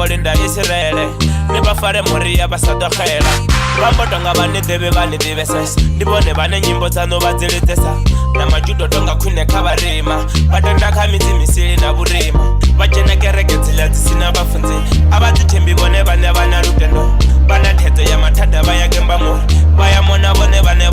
songo linda Israele ni ba fare moria ba sa dogela ba botonga ba ne debe ba ne debe ses ni bone ba ne nyimbo tsa no ba dzeletsesa na majudo tonga khune kha barima ba tenda kha midzi misili na burima ba jena kereke dzila dzisina bafunzi abathi thembi bone bane bana lutendo bana thedzo ya mathada ba ya kemba mo ba ya mona bone bane